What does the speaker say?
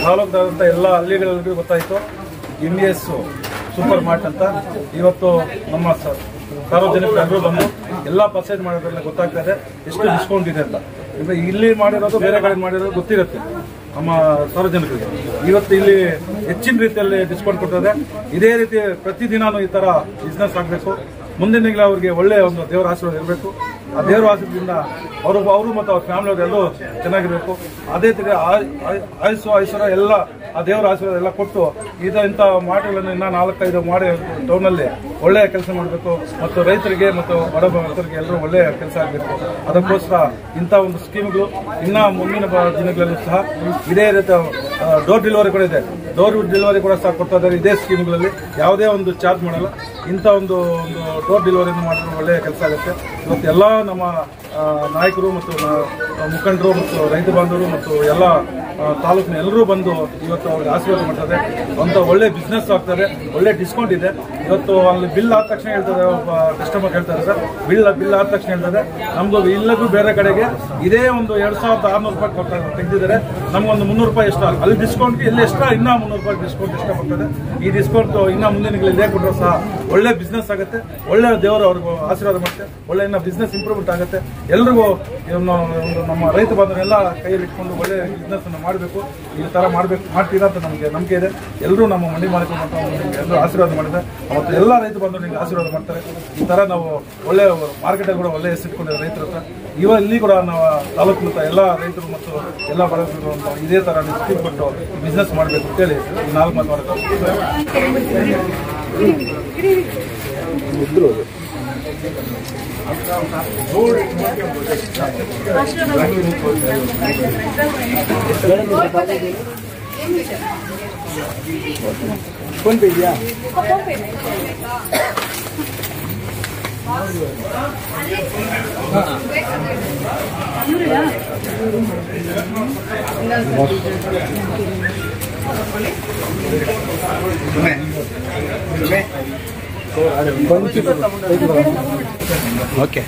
ತಾಲೂಕದಾದಂಥ ಎಲ್ಲ ಹಳ್ಳಿಗಳಿಗೂ ಗೊತ್ತಾಯಿತು MES super mart ಅಂತ. ಇವತ್ತು ನಮ್ಮ ಸಾರ್ವಜನಿಕರು ಬಂದು ಎಲ್ಲ ಪರ್ಚೇಸ್ ಮಾಡೋದ್ರಲ್ಲಿ ಗೊತ್ತಾಗ್ತಾ ಇದೆ ಎಷ್ಟು ಡಿಸ್ಕೌಂಟ್ ಇದೆ ಅಂತ. ಇಲ್ಲಿ ಮಾಡಿರೋದು ಬೇರೆ ಕಡೆ ಮಾಡಿರೋದು ಗೊತ್ತಿರುತ್ತೆ ನಮ್ಮ ಸಾರ್ವಜನಿಕರಿಗೆ. ಇವತ್ತು ಇಲ್ಲಿ ಹೆಚ್ಚಿನ ರೀತಿಯಲ್ಲಿ ಡಿಸ್ಕೌಂಟ್ ಕೊಡ್ತದೆ. ಇದೇ ರೀತಿ ಪ್ರತಿದಿನಾನು ಈ ತರ ಬಿಸ್ನೆಸ್ ಆಗಬೇಕು. ಮುಂದಿನ ದಿನ ಅವ್ರಿಗೆ ಒಳ್ಳೆ ಒಂದು ದೇವರ ಆಶೀರ್ವಾದ ಇರಬೇಕು. ಆ ದೇವರ ಆಶೀರ್ವಾದದಿಂದ ಅವರು ಮತ್ತು ಅವ್ರ ಫ್ಯಾಮಿಲಿ ಅವರೆಲ್ಲರೂ ಚೆನ್ನಾಗಿರಬೇಕು. ಅದೇ ರೀತಿ ಐಶ್ವರ್ಯ ಎಲ್ಲ ಆ ದೇವರ ಆಶೀರ್ವಾದ ಎಲ್ಲ ಕೊಟ್ಟು ಇಂಥ ಮಾಟುಗಳನ್ನು ಇನ್ನೂ 4-5 ಮಾಡಿ ಟೌನಲ್ಲಿ ಒಳ್ಳೆಯ ಕೆಲಸ ಮಾಡಬೇಕು ಮತ್ತು ರೈತರಿಗೆ ಮತ್ತು ಬಡ ರೈತರಿಗೆ ಎಲ್ಲರೂ ಒಳ್ಳೆಯ ಕೆಲಸ ಆಗಬೇಕು. ಅದಕ್ಕೋಸ್ಕರ ಇಂಥ ಒಂದು ಸ್ಕೀಮ್ಗಳು ಇನ್ನೂ ಮುಂದಿನ ದಿನಗಳಲ್ಲೂ ಸಹ ಇದೇ ರೀತಿ ಡೋರ್ ಡೆಲಿವರಿ ಕೂಡ ಇದೆ. ಡೋರ್ ಡೆಲಿವರಿ ಕೂಡ ಸಹ ಕೊಡ್ತಾ ಇದ್ದಾರೆ. ಇದೇ ಸ್ಕೀಮ್ಗಳಲ್ಲಿ ಯಾವುದೇ ಒಂದು ಚಾರ್ಜ್ ಮಾಡಲ್ಲ. ಇಂಥ ಒಂದು ಡೋರ್ ಡೆಲಿವರಿ ಮಾಡಿದ್ರೆ ಒಳ್ಳೆಯ ಕೆಲಸ ಆಗುತ್ತೆ. ಇವತ್ತು ಎಲ್ಲ ನಮ್ಮ ನಾಯಕರು ಮತ್ತು ಮುಖಂಡರು ಮತ್ತು ರೈತ ಬಾಂಧವರು ಮತ್ತು ಎಲ್ಲ ತಾಲೂಕಿನ ಎಲ್ಲರೂ ಬಂದು ಇವತ್ತು ಅವ್ರಿಗೆ ಆಶೀರ್ವಾದ ಮಾಡ್ತಾರೆ. ಅಂತ ಒಳ್ಳೆ ಬಿಸ್ನೆಸ್ ಆಗ್ತದೆ, ಒಳ್ಳೆ ಡಿಸ್ಕೌಂಟ್ ಇದೆ. ಇವತ್ತು ಅಲ್ಲಿ ಬಿಲ್ ಆದ ತಕ್ಷಣ ಹೇಳ್ತಾರೆ, ಒಬ್ಬ ಕಸ್ಟಮರ್ ಹೇಳ್ತಾರೆ ಸರ್ ಬಿಲ್ ಆದ ತಕ್ಷಣ ಹೇಳ್ತಾರೆ ನಮ್ದು ಇಲ್ಲಗೂ ಬೇರೆ ಕಡೆಗೆ ಇದೇ ಒಂದು 2600 ರೂಪಾಯಿ ತೆಗೆದಿದ್ದಾರೆ, ನಮ್ಗೊಂದು 300 ರೂಪಾಯಿ ಎಷ್ಟ ಅಲ್ಲಿ ಡಿಸ್ಕೌಂಟ್ಗೆ ಇಲ್ಲಿ ಎಕ್ಸ್ಟ್ರಾ ಇನ್ನೂ 300 ರೂಪಾಯಿ ಡಿಸ್ಕೌಂಟ್ ಎಷ್ಟ ಬರ್ತದೆ. ಈ ಡಿಸ್ಕೌಂಟ್ ಇನ್ನೂ ಮುಂದಿನ ಇದೇ ಕೊಟ್ಟರು ಸಹ ಒಳ್ಳೆ ಬಿಸ್ನೆಸ್ ಆಗುತ್ತೆ, ಒಳ್ಳೆ ದೇವರು ಅವ್ರಿಗೂ ಆಶೀರ್ವಾದ ಮಾಡುತ್ತೆ, ಒಳ್ಳೆ ಇನ್ನ ಬಿಸ್ನೆಸ್ ಇಂಪ್ರೂವ್ಮೆಂಟ್ ಆಗುತ್ತೆ. ಎಲ್ರಿಗೂ ನಮ್ಮ ರೈತ ಬಾಂಧವರೆಲ್ಲ ಕೈಯಲ್ಲಿ ಇಟ್ಕೊಂಡು ಒಳ್ಳೆ ಬಿಸ್ನೆಸ್ ಅನ್ನು ಮಾಡಬೇಕು. ಈ ತರ ಮಾಡ್ತೀರಾ ಅಂತ ನಮಗೆ ನಂಬಿಕೆ ಇದೆ. ಎಲ್ಲರೂ ನಮ್ಮ ಮಂಡಿ ಮಾಲೀಕರು ಮತ್ತು ಎಲ್ಲರೂ ಆಶೀರ್ವಾದ ಮಾಡಿದ್ದಾರೆ. ಮತ್ತು ಎಲ್ಲ ರೈತ ಬಾಂಧವರು ನಿಮಗೆ ಆಶೀರ್ವಾದ ಮಾಡ್ತಾರೆ. ಈ ತರ ನಾವು ಒಳ್ಳೆ ಮಾರ್ಕೆಟಲ್ಲಿ ಕೂಡ ಒಳ್ಳೆ ಹೆಸರಿಟ್ಕೊಂಡಿದ್ದಾರೆ ರೈತರ ಹತ್ರ. ಇಲ್ಲಿ ಕೂಡ ನಾವು ತಾಲೂಕಿನ ಎಲ್ಲ ರೈತರು ಮತ್ತು ಎಲ್ಲ ಬಡವರು ಅಂತ ಇದೇ ತರ ಸ್ಕೀಮ್ ಕೊಟ್ಟು ಬಿಸ್ನೆಸ್ ಮಾಡಬೇಕು ಅಂತೇಳಿ 4 ಮಾತು ಮಾಡ್ತಾರೆ. ಫೋನ್ ಪೇ ಇದೆಯಾ? ಓಕೆ